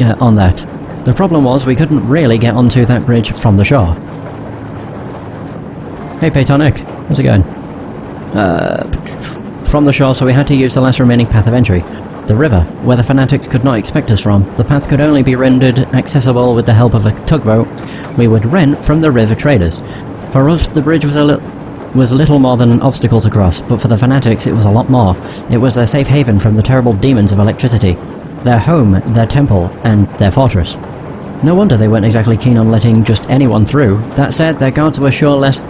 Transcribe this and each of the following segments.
on that. The problem was we couldn't really get onto that bridge from the shore. Hey Paytonic, how's it going? From the shore, so we had to use the last remaining path of entry. The river, where the fanatics could not expect us from. The path could only be rendered accessible with the help of a tugboat we would rent from the river traders. For us, the bridge was little more than an obstacle to cross, but for the fanatics it was a lot more. It was their safe haven from the terrible demons of electricity. Their home, their temple, and their fortress. No wonder they weren't exactly keen on letting just anyone through. That said, their guards were sure less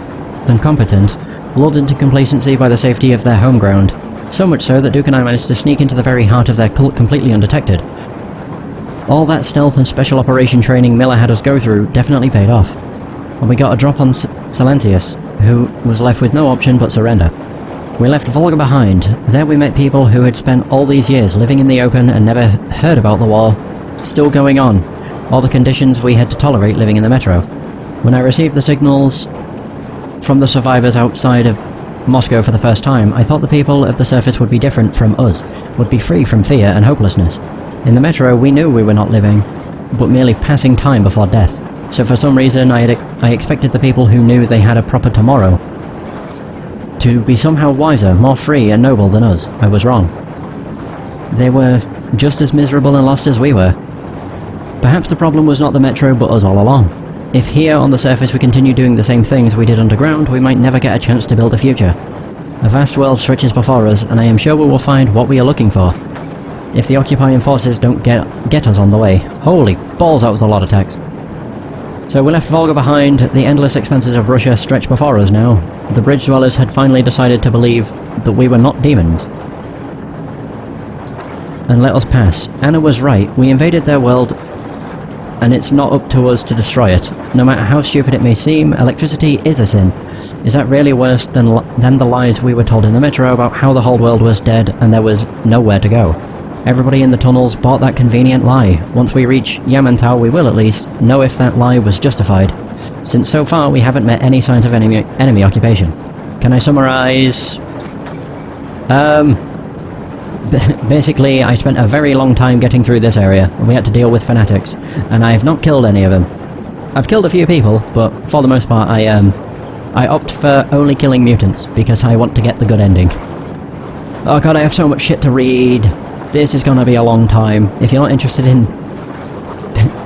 than competent, lulled into complacency by the safety of their home ground. So much so that Duke and I managed to sneak into the very heart of their cult completely undetected. All that stealth and special operation training Miller had us go through definitely paid off. And we got a drop on Silentius, who was left with no option but surrender. We left Volga behind. There we met people who had spent all these years living in the open and never heard about the war still going on, all the conditions we had to tolerate living in the metro. When I received the signals from the survivors outside of Moscow for the first time, I thought the people of the surface would be different from us, would be free from fear and hopelessness. In the metro, we knew we were not living, but merely passing time before death. So for some reason, I expected the people who knew they had a proper tomorrow to be somehow wiser, more free and noble than us. I was wrong. They were just as miserable and lost as we were. Perhaps the problem was not the metro, but us all along. If here on the surface we continue doing the same things we did underground, we might never get a chance to build a future. A vast world stretches before us, and I am sure we will find what we are looking for. If the occupying forces don't get us on the way. Holy balls, that was a lot of text. So we left Volga behind. The endless expanses of Russia stretch before us now. The bridge dwellers had finally decided to believe that we were not demons, and let us pass. Anna was right. We invaded their world, and it's not up to us to destroy it. No matter how stupid it may seem, electricity is a sin. Is that really worse than the lies we were told in the metro about how the whole world was dead and there was nowhere to go? Everybody in the tunnels bought that convenient lie. Once we reach Yamantau, we will at least know if that lie was justified, since so far we haven't met any signs of enemy occupation. Can I summarize? Basically, I spent a very long time getting through this area, and we had to deal with fanatics, and I have not killed any of them. I've killed a few people, but for the most part I opt for only killing mutants, because I want to get the good ending. Oh god, I have so much shit to read. This is gonna be a long time. If you're not interested in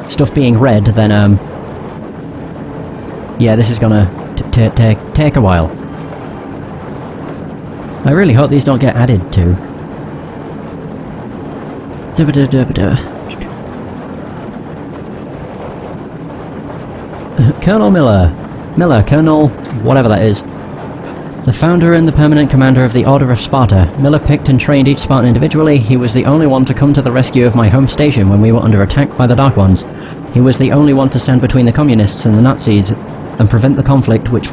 stuff being read, then yeah, this is gonna take a while. I really hope these don't get added to. Colonel Miller, Colonel, whatever that is. The founder and the permanent commander of the Order of Sparta. Miller picked and trained each Spartan individually. He was the only one to come to the rescue of my home station when we were under attack by the Dark Ones. He was the only one to stand between the communists and the Nazis and prevent the conflict which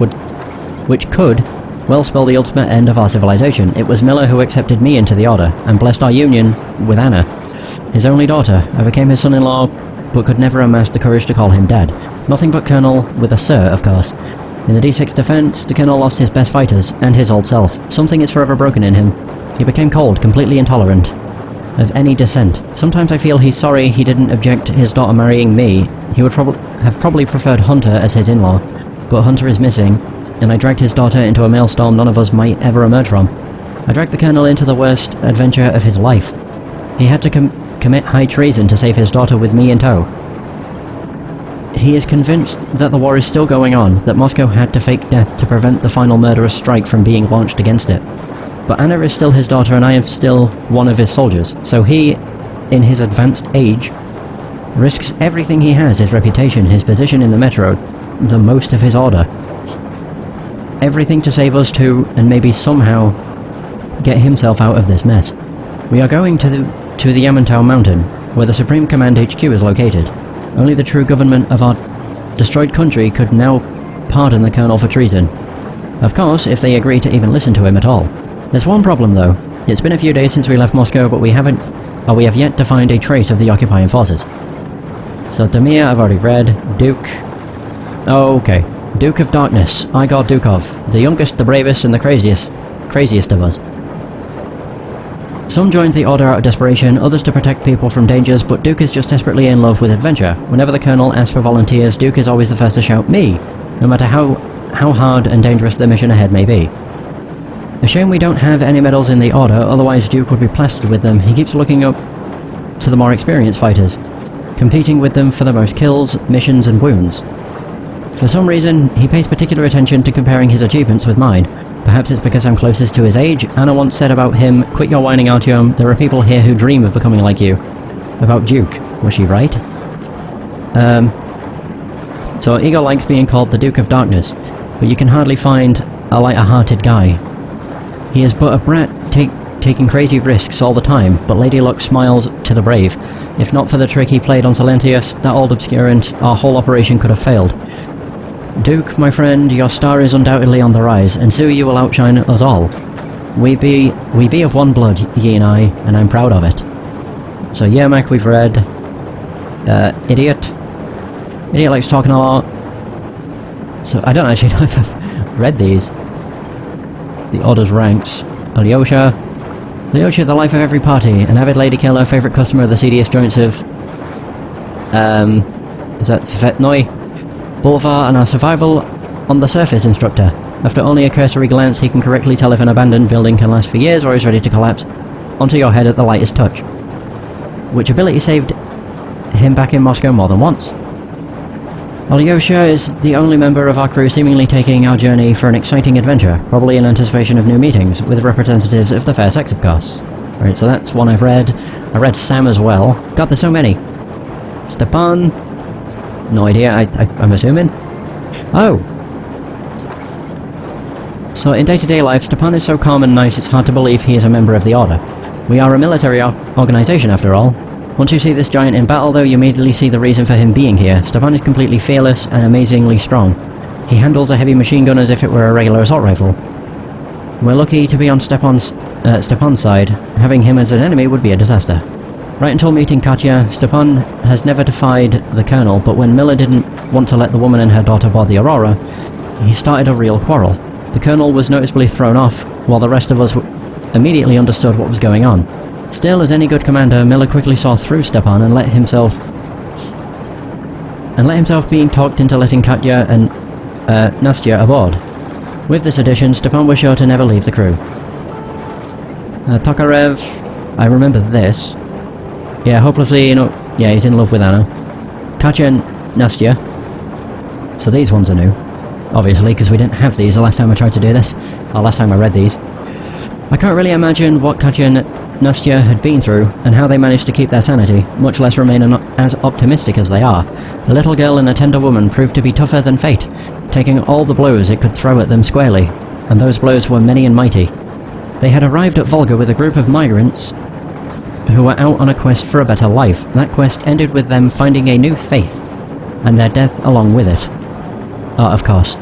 could well spell the ultimate end of our civilization. It was Miller who accepted me into the Order and blessed our union with Anna, his only daughter. I became his son-in-law, but could never amass the courage to call him Dad. Nothing but Colonel, with a Sir, of course. In the D6 defense, the Colonel lost his best fighters, and his old self. Something is forever broken in him. He became cold, completely intolerant of any dissent. Sometimes I feel he's sorry he didn't object to his daughter marrying me. He would probably preferred Hunter as his in-law, but Hunter is missing, and I dragged his daughter into a maelstrom none of us might ever emerge from. I dragged the Colonel into the worst adventure of his life. He had to commit high treason to save his daughter with me in tow. He is convinced that the war is still going on, that Moscow had to fake death to prevent the final murderous strike from being launched against it. But Anna is still his daughter and I am still one of his soldiers, so he, in his advanced age, risks everything he has, his reputation, his position in the metro, the most of his order. Everything to save us too, and maybe somehow get himself out of this mess. We are going to the Yamantau mountain, where the Supreme Command HQ is located. Only the true government of our destroyed country could now pardon the Colonel for treason. Of course, if they agree to even listen to him at all. There's one problem though. It's been a few days since we left Moscow, but we have yet to find a trace of the occupying forces. So Damir, I've already read. Duke. Oh, okay. Duke of Darkness, Igor Dukov. The youngest, the bravest, and the craziest of us. Some joined the Order out of desperation, others to protect people from dangers, but Duke is just desperately in love with adventure. Whenever the Colonel asks for volunteers, Duke is always the first to shout, "Me!" no matter how hard and dangerous the mission ahead may be. A shame we don't have any medals in the Order, otherwise Duke would be plastered with them. He keeps looking up to the more experienced fighters, competing with them for the most kills, missions and wounds. For some reason, he pays particular attention to comparing his achievements with mine. Perhaps it's because I'm closest to his age. Anna once said about him, "Quit your whining, Artyom. There are people here who dream of becoming like you." About Duke. Was she right? So Igor likes being called the Duke of Darkness, but you can hardly find a lighter-hearted guy. He is but a brat taking crazy risks all the time, but Lady Luck smiles to the brave. If not for the trick he played on Silentius, that old obscurant, our whole operation could have failed. Duke, my friend, your star is undoubtedly on the rise, and soon you will outshine us all. We be of one blood, ye and I, and I'm proud of it. So Yermak we've read. Idiot. Idiot likes talking a lot. So I don't actually know if I've read these. The Order's ranks. Alyosha. Alyosha, the life of every party. An avid lady killer, favourite customer of the seediest joints of... is that Svetnoy? Boulevard, and our survival on the surface instructor. After only a cursory glance, he can correctly tell if an abandoned building can last for years or is ready to collapse onto your head at the lightest touch. Which ability saved him back in Moscow more than once. Alyosha is the only member of our crew seemingly taking our journey for an exciting adventure, probably in anticipation of new meetings, with representatives of the fair sex, of course. Right, so that's one I've read. I read Sam as well. God, there's so many. Stepan. No idea, I'm assuming. Oh! So in day-to-day life, Stepan is so calm and nice it's hard to believe he is a member of the Order. We are a military organization after all. Once you see this giant in battle though, you immediately see the reason for him being here. Stepan is completely fearless and amazingly strong. He handles a heavy machine gun as if it were a regular assault rifle. We're lucky to be on Stepan's side. Having him as an enemy would be a disaster. Right until meeting Katya, Stepan has never defied the Colonel, but when Miller didn't want to let the woman and her daughter board the Aurora, he started a real quarrel. The Colonel was noticeably thrown off, while the rest of us immediately understood what was going on. Still, as any good commander, Miller quickly saw through Stepan and let himself being talked into letting Katya and Nastya aboard. With this addition, Stepan was sure to never leave the crew. Tokarev, I remember this. Yeah, hopelessly, yeah, he's in love with Anna. Katya and Nastya. So these ones are new. Obviously, because we didn't have these the last time I tried to do this. Or last time I read these. I can't really imagine what Katya and Nastya had been through, and how they managed to keep their sanity, much less remain as optimistic as they are. A little girl and a tender woman proved to be tougher than fate, taking all the blows it could throw at them squarely, and those blows were many and mighty. They had arrived at Volga with a group of migrants who were out on a quest for a better life. That quest ended with them finding a new faith, and their death along with it. Of course.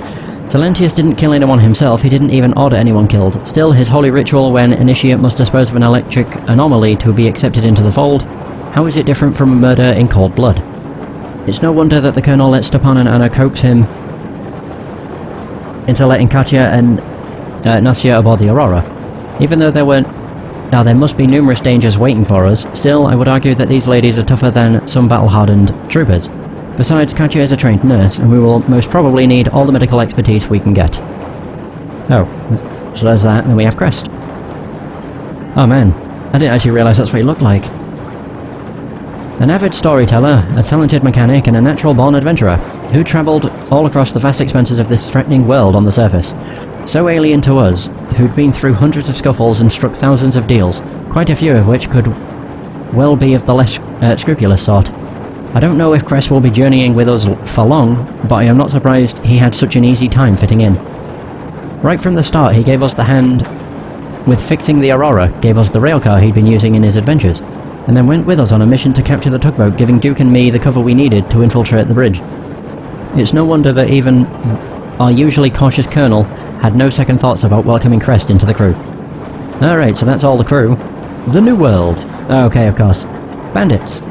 Silentius didn't kill anyone himself, he didn't even order anyone killed. Still, his holy ritual when initiate must dispose of an electric anomaly to be accepted into the fold, how is it different from a murder in cold blood? It's no wonder that the Colonel let Stepan and Anna coax him into letting Katya and Nastya aboard the Aurora. Even though there must be numerous dangers waiting for us, still I would argue that these ladies are tougher than some battle-hardened troopers. Besides, Katya is a trained nurse, and we will most probably need all the medical expertise we can get. Oh, so there's that, and then we have Crest. Oh man, I didn't actually realise that's what he looked like. An avid storyteller, a talented mechanic, and a natural-born adventurer, who travelled all across the vast expanses of this threatening world on the surface. So alien to us, who'd been through hundreds of scuffles and struck thousands of deals, quite a few of which could well be of the less scrupulous sort. I don't know if Cress will be journeying with us for long, but I am not surprised he had such an easy time fitting in. Right from the start he gave us the hand with fixing the Aurora, gave us the railcar he'd been using in his adventures, and then went with us on a mission to capture the tugboat, giving Duke and me the cover we needed to infiltrate the bridge. It's no wonder that even our usually cautious colonel had no second thoughts about welcoming Crest into the crew. Alright, so that's all the crew. The New World. Okay, of course. Bandits.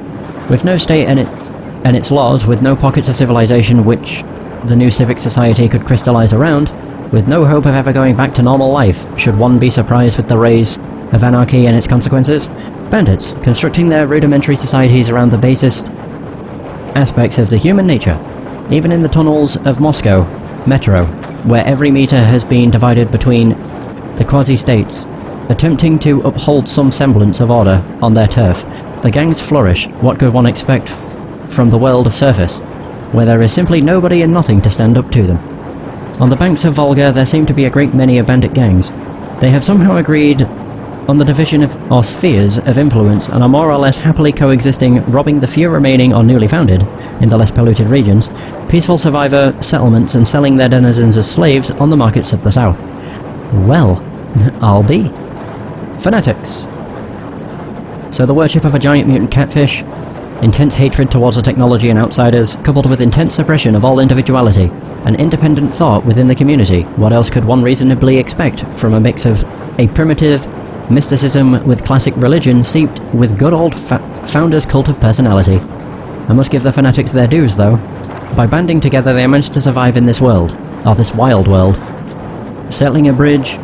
With no state and its laws, with no pockets of civilization which the new civic society could crystallize around, with no hope of ever going back to normal life, should one be surprised with the rise of anarchy and its consequences. Bandits, constructing their rudimentary societies around the basest aspects of the human nature. Even in the tunnels of Moscow Metro, where every meter has been divided between the quasi-states, attempting to uphold some semblance of order on their turf, the gangs flourish. What could one expect from the world of surface, where there is simply nobody and nothing to stand up to them? On the banks of Volga there seem to be a great many of bandit gangs. They have somehow agreed on the division of or spheres of influence and are more or less happily coexisting, robbing the few remaining or newly founded, in the less polluted regions, peaceful survivor settlements and selling their denizens as slaves on the markets of the south. Well, I'll be. Fanatics. So the worship of a giant mutant catfish, intense hatred towards the technology and outsiders, coupled with intense suppression of all individuality, and independent thought within the community. What else could one reasonably expect from a mix of a primitive mysticism with classic religion seeped with good old founder's cult of personality? I must give the fanatics their dues, though. By banding together they managed to survive in this world, or this wild world, settling a bridge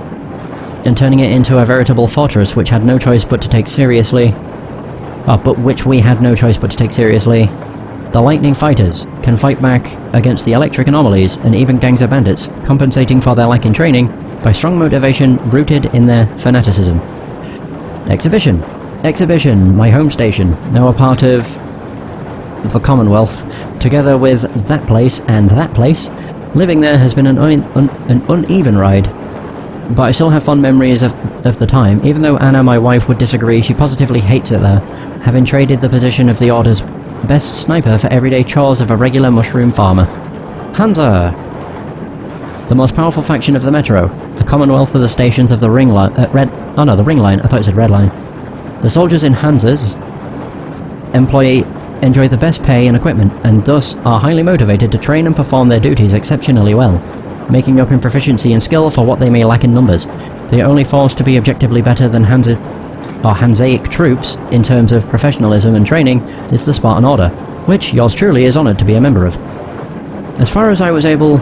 and turning it into a veritable fortress which had no choice but to take seriously, which we had no choice but to take seriously. The lightning fighters can fight back against the electric anomalies and even gangs of bandits, compensating for their lack in training by strong motivation rooted in their fanaticism. Exhibition. Exhibition, my home station, now a part of the Commonwealth, together with that place and that place. Living there has been an uneven ride, but I still have fond memories of the time. Even though Anna, my wife, would disagree, she positively hates it there, having traded the position of the Order's best sniper for everyday chores of a regular mushroom farmer. Hansa! The most powerful faction of the Metro, the Commonwealth of the stations of the Ring Line, the Ring Line, I thought it said Red Line. The soldiers in Hansa's enjoy the best pay and equipment, and thus are highly motivated to train and perform their duties exceptionally well, making up in proficiency and skill for what they may lack in numbers. The only force to be objectively better than Hansaic troops in terms of professionalism and training is the Spartan Order, which yours truly is honoured to be a member of. As far as I was able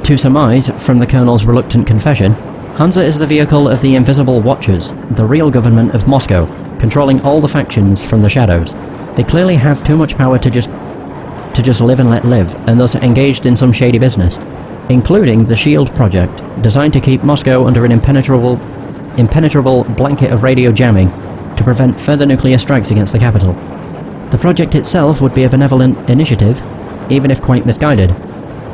to surmise from the Colonel's reluctant confession, Hansa is the vehicle of the Invisible Watchers, the real government of Moscow, controlling all the factions from the shadows. They clearly have too much power to just live and let live, and thus engaged in some shady business, including the SHIELD project, designed to keep Moscow under an impenetrable blanket of radio jamming to prevent further nuclear strikes against the capital. The project itself would be a benevolent initiative, even if quite misguided,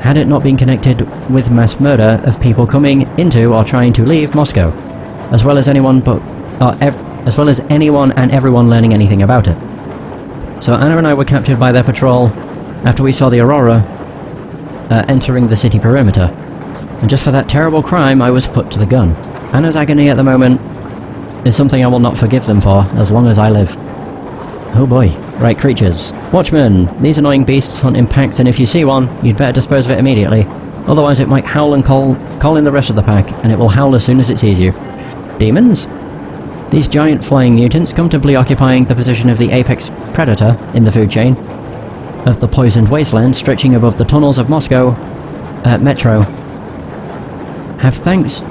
had it not been connected with mass murder of people coming into or trying to leave Moscow, as well as anyone and everyone learning anything about it. So Anna and I were captured by their patrol after we saw the Aurora entering the city perimeter, and just for that terrible crime I was put to the gun. Anna's agony at the moment is something I will not forgive them for as long as I live. Oh boy. Right, creatures. Watchmen! These annoying beasts hunt in packs, and if you see one, you'd better dispose of it immediately. Otherwise it might howl and call in the rest of the pack, and it will howl as soon as it sees you. Demons? These giant flying mutants, comfortably occupying the position of the apex predator in the food chain of the poisoned wasteland stretching above the tunnels of Moscow Metro, have thanks...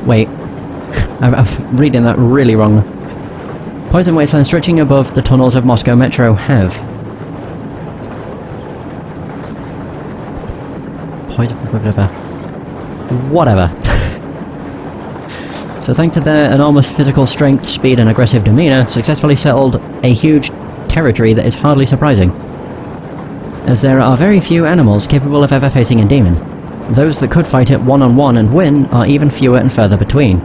wait. I'm reading that really wrong. Poison wasteland stretching above the tunnels of Moscow Metro have... Whatever. So thanks to their enormous physical strength, speed and aggressive demeanour, successfully settled a huge territory that is hardly surprising, as there are very few animals capable of ever facing a demon. Those that could fight it one-on-one and win are even fewer and further between,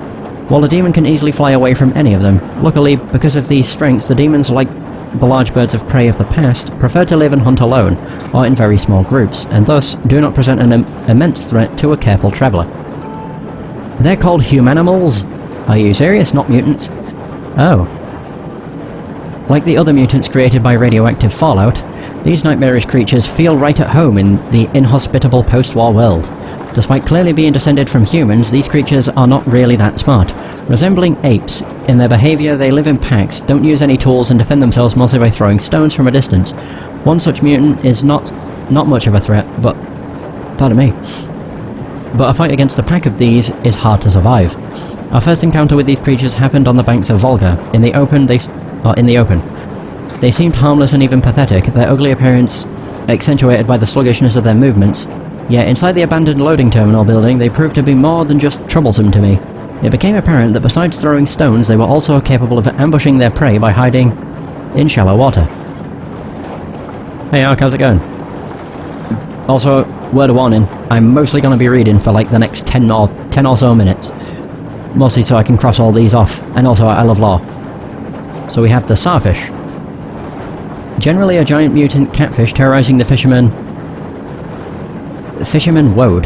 while a demon can easily fly away from any of them. Luckily, because of these strengths, the demons, like the large birds of prey of the past, prefer to live and hunt alone, or in very small groups, and thus do not present an immense threat to a careful traveller. They're called humanimals? Are you serious? Not mutants? Oh. Like the other mutants created by radioactive fallout, these nightmarish creatures feel right at home in the inhospitable post-war world. Despite clearly being descended from humans, these creatures are not really that smart. Resembling apes in their behaviour, they live in packs, don't use any tools and defend themselves mostly by throwing stones from a distance. One such mutant is not much of a threat, but... pardon me. but a fight against a pack of these is hard to survive. Our first encounter with these creatures happened on the banks of Volga. In the open. They seemed harmless and even pathetic, their ugly appearance accentuated by the sluggishness of their movements. Yet inside the abandoned loading terminal building, they proved to be more than just troublesome to me. It became apparent that besides throwing stones, they were also capable of ambushing their prey by hiding in shallow water. Hey Ark, how's it going? Also, word of warning, I'm mostly going to be reading for like the next 10 or so minutes. Mostly so I can cross all these off, and also I love lore. So we have the Starfish. Generally a giant mutant catfish terrorizing the fisherman Woad.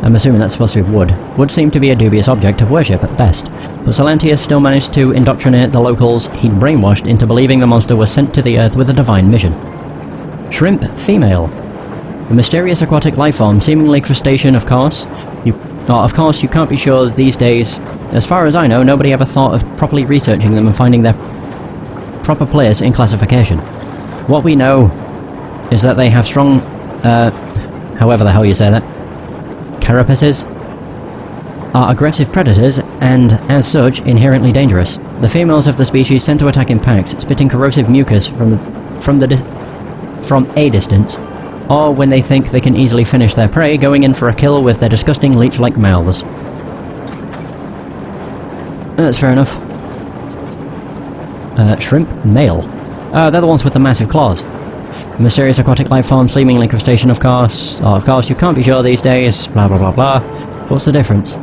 I'm assuming that's supposed to be wood. Would seem to be a dubious object of worship at best, but Salantius still managed to indoctrinate the locals he'd brainwashed into believing the monster was sent to the Earth with a divine mission. Shrimp female. A mysterious aquatic lifeform, seemingly crustacean, of course. You can't be sure these days. As far as I know, nobody ever thought of properly researching them and finding their proper place in classification. What we know is that they have strong, however the hell you say that, carapaces, are aggressive predators and, as such, inherently dangerous. The females of the species tend to attack in packs, spitting corrosive mucus from a distance, or when they think they can easily finish their prey, going in for a kill with their disgusting leech-like mouths. That's fair enough. Shrimp male. They're the ones with the massive claws. Mysterious aquatic life form, seemingly crustacean, of course. Oh, of course, you can't be sure these days. Blah blah blah blah. What's the difference?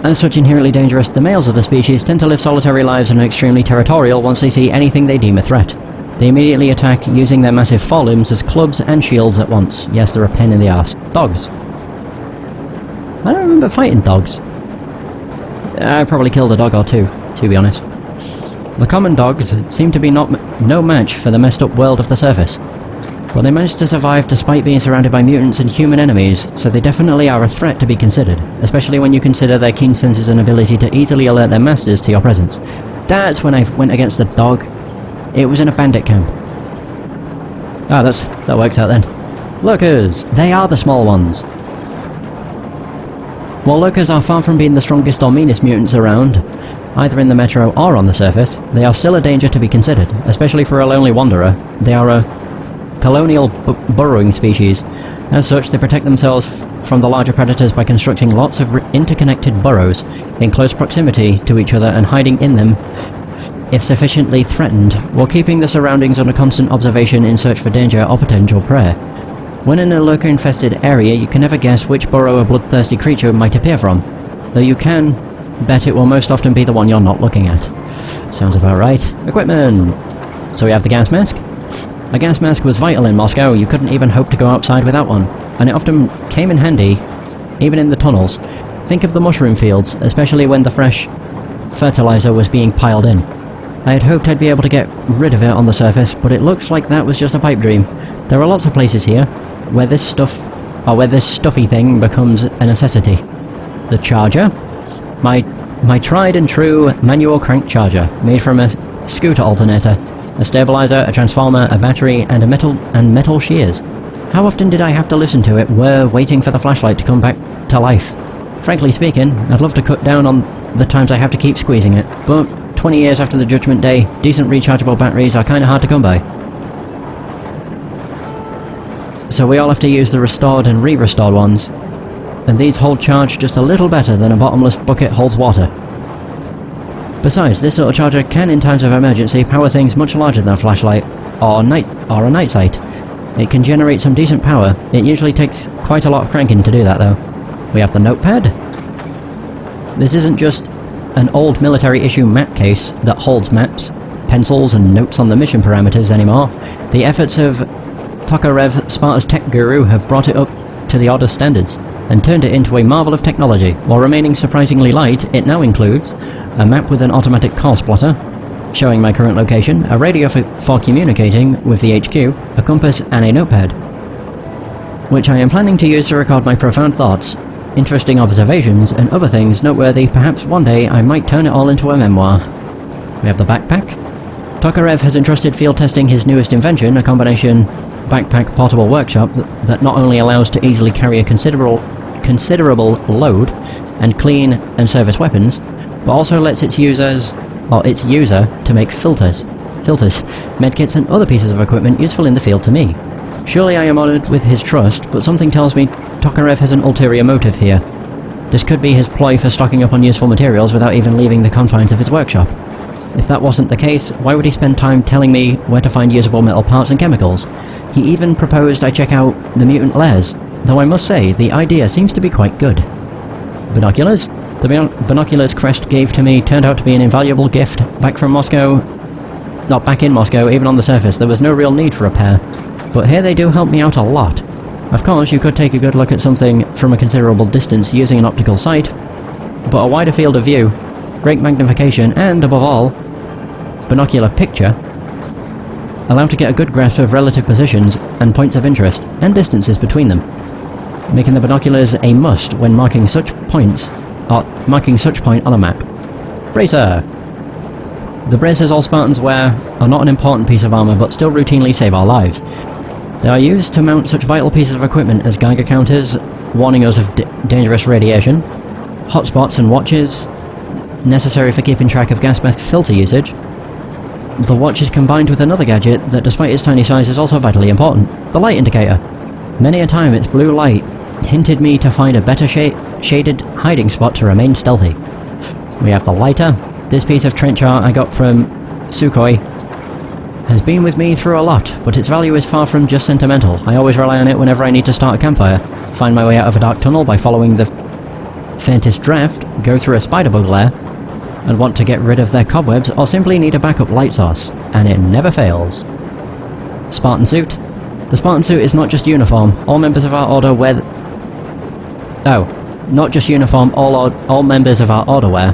As such inherently dangerous, the males of the species tend to live solitary lives and are extremely territorial once they see anything they deem a threat. They immediately attack, using their massive forelimbs as clubs and shields at once. Yes, they're a pain in the arse. Dogs. I don't remember fighting dogs. I probably killed a dog or two, to be honest. The common dogs seem to be no match for the messed up world of the surface. But they managed to survive despite being surrounded by mutants and human enemies, so they definitely are a threat to be considered, especially when you consider their keen senses and ability to easily alert their masters to your presence. That's when I went against the dog. It was in a bandit camp. Ah, that works out then. Lurkers! They are the small ones. While lurkers are far from being the strongest or meanest mutants around, either in the metro or on the surface, they are still a danger to be considered, especially for a lonely wanderer. They are a colonial burrowing species. As such, they protect themselves from the larger predators by constructing lots of interconnected burrows in close proximity to each other and hiding in them if sufficiently threatened, while keeping the surroundings under constant observation in search for danger or potential prey. When in a lurker-infested area, you can never guess which burrow a bloodthirsty creature might appear from, though you can bet it will most often be the one you're not looking at. Sounds about right. Equipment! So we have the gas mask. A gas mask was vital in Moscow. You couldn't even hope to go outside without one, and it often came in handy, even in the tunnels. Think of the mushroom fields, especially when the fresh fertilizer was being piled in. I had hoped I'd be able to get rid of it on the surface, but it looks like that was just a pipe dream. There are lots of places here where this stuffy thing becomes a necessity. The charger? My tried and true manual crank charger, made from a scooter alternator, a stabilizer, a transformer, a battery, and metal shears. How often did I have to listen to it waiting for the flashlight to come back to life? Frankly speaking, I'd love to cut down on the times I have to keep squeezing it, but 20 years after the Judgment Day, decent rechargeable batteries are kinda hard to come by. So we all have to use the restored and re-restored ones, and these hold charge just a little better than a bottomless bucket holds water. Besides, this sort of charger can, in times of emergency, power things much larger than a flashlight or a night sight. It can generate some decent power. It usually takes quite a lot of cranking to do that, though. We have the notepad. This isn't just an old military-issue map case that holds maps, pencils, and notes on the mission parameters anymore. The efforts of Tokarev, Sparta's tech guru, have brought it up to the Order's standards and turned it into a marvel of technology. While remaining surprisingly light, it now includes a map with an automatic course plotter, showing my current location, a radio for communicating with the HQ, a compass, and a notepad, which I am planning to use to record my profound thoughts, interesting observations, and other things noteworthy. Perhaps one day I might turn it all into a memoir. We have the backpack. Tokarev has entrusted field testing his newest invention, a combination backpack portable workshop that not only allows to easily carry a considerable load and clean and service weapons, but also lets its user to make filters, medkits and other pieces of equipment useful in the field to me. Surely I am honoured with his trust, but something tells me Tokarev has an ulterior motive here. This could be his ploy for stocking up on useful materials without even leaving the confines of his workshop. If that wasn't the case, why would he spend time telling me where to find usable metal parts and chemicals? He even proposed I check out the mutant lairs, though I must say, the idea seems to be quite good. Binoculars? The binoculars Crest gave to me turned out to be an invaluable gift back from Moscow. Not back in Moscow, even on the surface, there was no real need for a pair. But here they do help me out a lot. Of course, you could take a good look at something from a considerable distance using an optical sight, but a wider field of view, great magnification, and, above all, binocular picture, allow to get a good grasp of relative positions and points of interest, and distances between them, making the binoculars a must when marking such point on a map. Bracer! The braces all Spartans wear are not an important piece of armour, but still routinely save our lives. They are used to mount such vital pieces of equipment as Geiger counters, warning us of dangerous radiation, hotspots and watches, necessary for keeping track of gas mask filter usage. The watch is combined with another gadget that, despite its tiny size, is also vitally important, the light indicator. Many a time its blue light hinted me to find a better shaded hiding spot to remain stealthy. We have the lighter. This piece of trench art I got from Sukhoi has been with me through a lot, but its value is far from just sentimental. I always rely on it whenever I need to start a campfire, find my way out of a dark tunnel by following the faintest draft, go through a spider bug lair, and want to get rid of their cobwebs, or simply need a backup light source, and it never fails. Spartan suit. The Spartan suit is not just uniform. All members of our order wear not just uniform, all members of our order wear.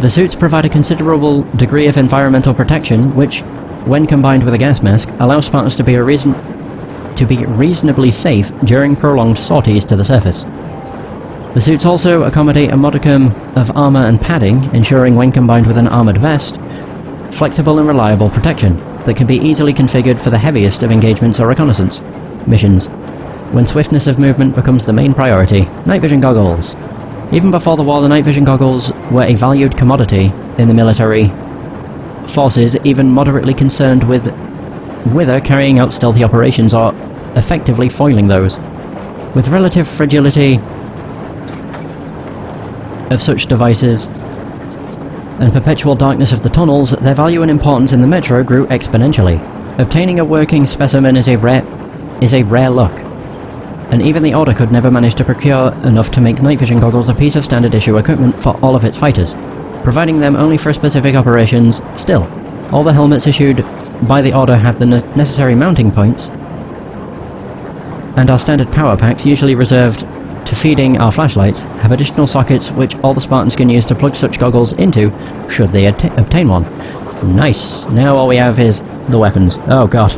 The suits provide a considerable degree of environmental protection, which, when combined with a gas mask, allows Spartans to be reasonably safe during prolonged sorties to the surface. The suits also accommodate a modicum of armour and padding, ensuring, when combined with an armoured vest, flexible and reliable protection that can be easily configured for the heaviest of engagements or reconnaissance missions, when swiftness of movement becomes the main priority. Night vision goggles. Even before the war, the night vision goggles were a valued commodity in the military forces, even moderately concerned with whether carrying out stealthy operations or effectively foiling those. With relative fragility of such devices and perpetual darkness of the tunnels, their value and importance in the metro grew exponentially. Obtaining a working specimen is a rare look, and even the Order could never manage to procure enough to make night vision goggles a piece of standard issue equipment for all of its fighters, providing them only for specific operations. Still, all the helmets issued by the Order have the necessary mounting points, and our standard power packs, usually reserved to feeding our flashlights, have additional sockets which all the Spartans can use to plug such goggles into, should they obtain one. Nice! Now all we have is the weapons. Oh god.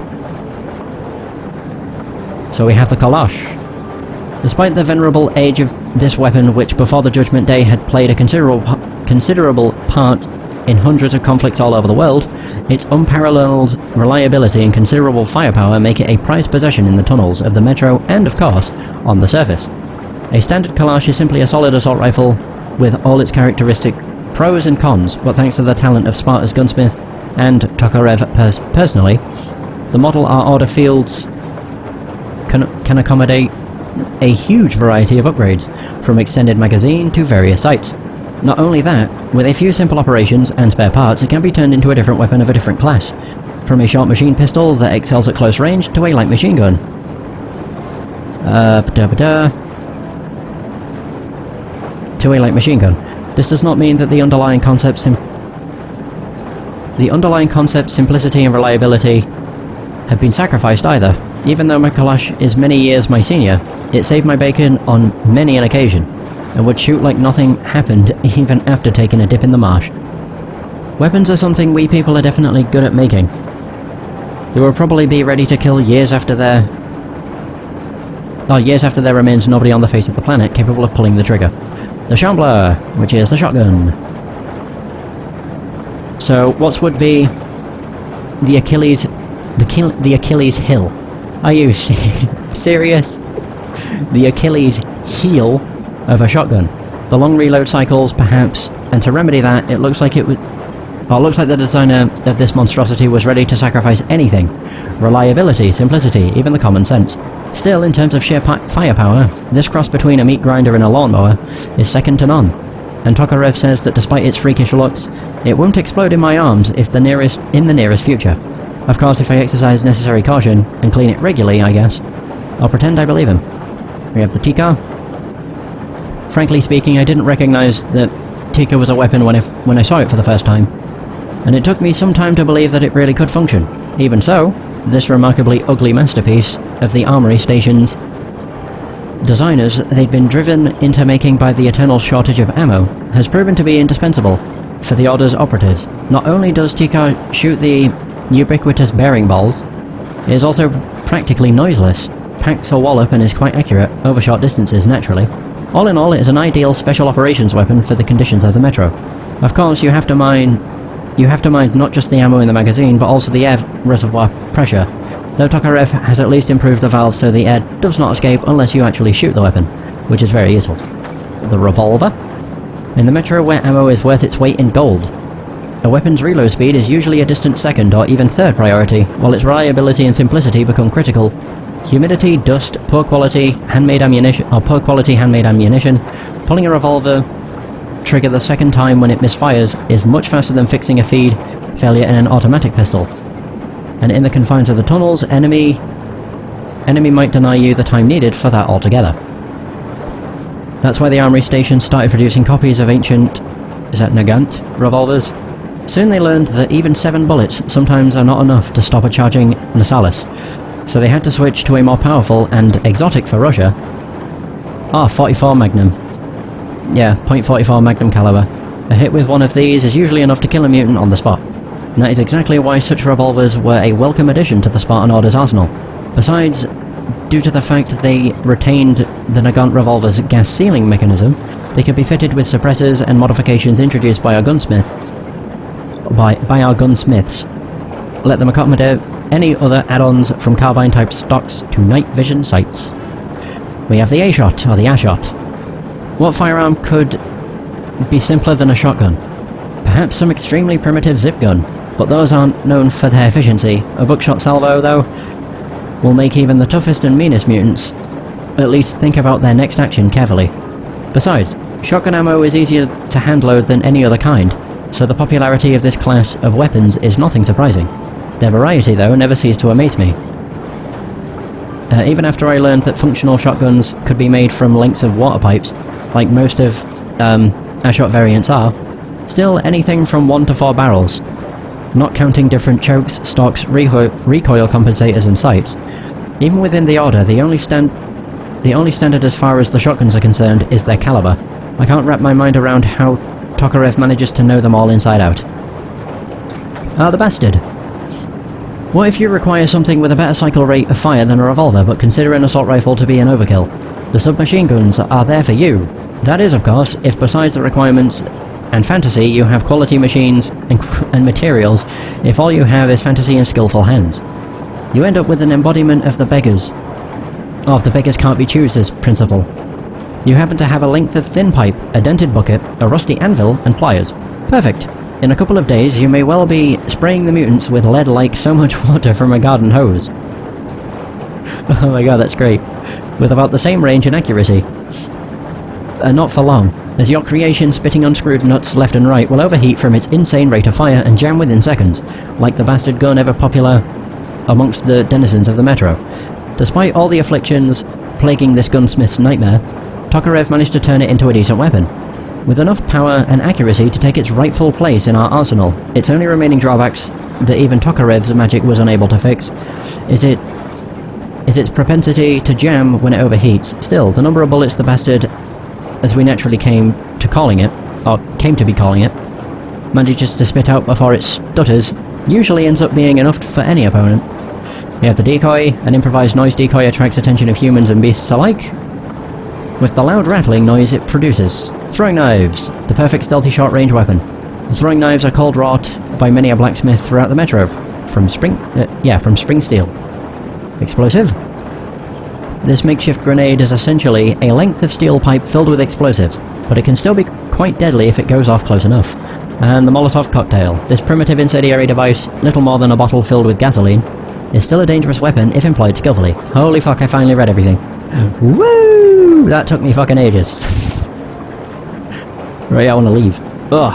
So we have the Kalash. Despite the venerable age of this weapon, which before the Judgment Day had played a considerable part in hundreds of conflicts all over the world, its unparalleled reliability and considerable firepower make it a prized possession in the tunnels of the metro and, of course, on the surface. A standard Kalash is simply a solid assault rifle with all its characteristic pros and cons, but thanks to the talent of Sparta's gunsmith and Tokarev personally, the model our Order fields can accommodate a huge variety of upgrades, from extended magazine to various sights. Not only that, with a few simple operations and spare parts, it can be turned into a different weapon of a different class, from a short machine pistol that excels at close range to a light machine gun. To a light machine gun. This does not mean that the underlying concept simplicity and reliability have been sacrificed either. Even though my Kalash is many years my senior, it saved my bacon on many an occasion, and would shoot like nothing happened even after taking a dip in the marsh. Weapons are something we people are definitely good at making. They will probably be ready to kill years after there remains nobody on the face of the planet capable of pulling the trigger. The Shambler, which is the shotgun. So, what would be the Achilles heel Are you serious? The Achilles heel of a shotgun. The long reload cycles, perhaps, and to remedy that, it looks like it would... Well, it looks like the designer of this monstrosity was ready to sacrifice anything. Reliability, simplicity, even the common sense. Still, in terms of sheer firepower, this cross between a meat grinder and a lawnmower is second to none. And Tokarev says that despite its freakish looks, it won't explode in my arms in the nearest future. Of course, if I exercise necessary caution and clean it regularly, I guess, I'll pretend I believe him. We have the Tika. Frankly speaking, I didn't recognize that Tika was a weapon when I saw it for the first time, and it took me some time to believe that it really could function. Even so, this remarkably ugly masterpiece of the armory station's designers they'd been driven into making by the eternal shortage of ammo has proven to be indispensable for the Order's operatives. Not only does Tika shoot the ubiquitous bearing balls, it is also practically noiseless, packs a wallop and is quite accurate over short distances naturally. All in all, it is an ideal special operations weapon for the conditions of the Metro. Of course, you have to mind not just the ammo in the magazine, but also the air reservoir pressure, though Tokarev has at least improved the valve so the air does not escape unless you actually shoot the weapon, which is very useful. The revolver? In the Metro, where ammo is worth its weight in gold, a weapon's reload speed is usually a distant second or even third priority, while its reliability and simplicity become critical. Humidity, dust, poor quality handmade ammunition, pulling a revolver trigger the second time when it misfires is much faster than fixing a feed failure in an automatic pistol. And in the confines of the tunnels, enemy might deny you the time needed for that altogether. That's why the armory station started producing copies of ancient, Nagant revolvers. Soon they learned that even 7 bullets sometimes are not enough to stop a charging Nasalis, so they had to switch to a more powerful and exotic for Russia, 44 Magnum. Yeah, .44 Magnum caliber. A hit with one of these is usually enough to kill a mutant on the spot. And that is exactly why such revolvers were a welcome addition to the Spartan Order's arsenal. Besides, due to the fact they retained the Nagant revolver's gas sealing mechanism, they could be fitted with suppressors and modifications introduced by our gunsmiths. Let them accommodate any other add-ons from carbine-type stocks to night vision sights. We have the A-shot, or the A-shot. What firearm could be simpler than a shotgun? Perhaps some extremely primitive zip gun, but those aren't known for their efficiency. A buckshot salvo, though, will make even the toughest and meanest mutants at least think about their next action carefully. Besides, shotgun ammo is easier to handload than any other kind, so the popularity of this class of weapons is nothing surprising. Their variety, though, never ceased to amaze me. Even after I learned that functional shotguns could be made from lengths of water pipes, like most of A-shot variants are, still anything from 1 to 4 barrels, not counting different chokes, stocks, recoil compensators and sights. Even within the Order, the only standard as far as the shotguns are concerned is their caliber. I can't wrap my mind around how Tokarev manages to know them all inside out. The bastard. What if you require something with a better cycle rate of fire than a revolver, but consider an assault rifle to be an overkill? The submachine guns are there for you. That is, of course, if besides the requirements and fantasy you have quality machines and materials, if all you have is fantasy and skillful hands. You end up with an embodiment of the beggars can't be choosers principle. You happen to have a length of thin pipe, a dented bucket, a rusty anvil, and pliers. Perfect. In a couple of days, you may well be spraying the mutants with lead like so much water from a garden hose. Oh my god, that's great. With about the same range and accuracy. Not for long, as your creation spitting unscrewed nuts left and right will overheat from its insane rate of fire and jam within seconds, like the bastard gun ever popular amongst the denizens of the Metro. Despite all the afflictions plaguing this gunsmith's nightmare, Tokarev managed to turn it into a decent weapon. With enough power and accuracy to take its rightful place in our arsenal, its only remaining drawbacks that even Tokarev's magic was unable to fix is its propensity to jam when it overheats. Still, the number of bullets the bastard, as we naturally came to be calling it, manages to spit out before it stutters, usually ends up being enough for any opponent. We have the decoy. An improvised noise decoy attracts attention of humans and beasts alike, with the loud rattling noise it produces. Throwing knives, the perfect stealthy short-range weapon. The throwing knives are cold-wrought by many a blacksmith throughout the Metro, from spring steel. Explosive. This makeshift grenade is essentially a length of steel pipe filled with explosives, but it can still be quite deadly if it goes off close enough. And the Molotov cocktail. This primitive incendiary device, little more than a bottle filled with gasoline, is still a dangerous weapon if employed skillfully. Holy fuck, I finally read everything. Woo! That took me fucking ages. Right, I want to leave. Ugh.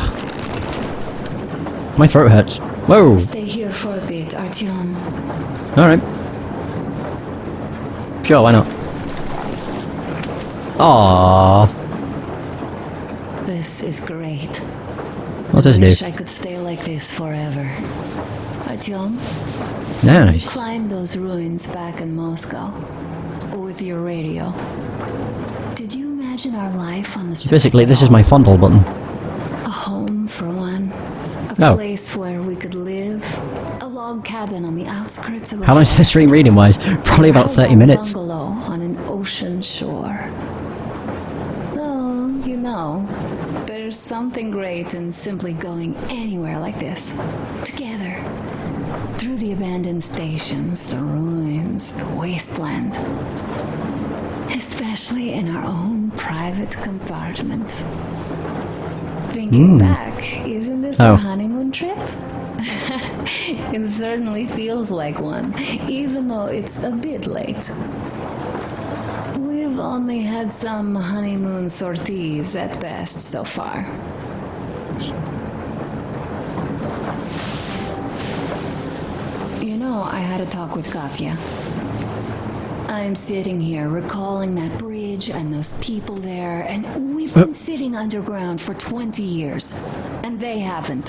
My throat hurts. Whoa! Stay here for a bit, Artyom. Alright. Sure, why not? Aww. This is great. What's this I do? wish I could stay like this forever. Artyom, Nice. climb those ruins back in Moscow with your radio. Did you imagine our life on the surface? Basically, this is my fondle button. A home for one. A Oh. place where we could live. A log cabin on the outskirts of a How long is this stream reading wise? Probably about 30 minutes. bungalow on an ocean shore. Well, you know, there's something great in simply going anywhere like this. Together. Through the abandoned stations, the ruins, the wasteland. Especially in our own private compartment. Thinking back, isn't this Oh. a honeymoon trip? It certainly feels like one, even though it's a bit late. We've only had some honeymoon sorties at best so far. You know, I had a talk with Katya. I'm sitting here recalling that bridge and those people there, and we've been sitting underground for 20 years, and they haven't.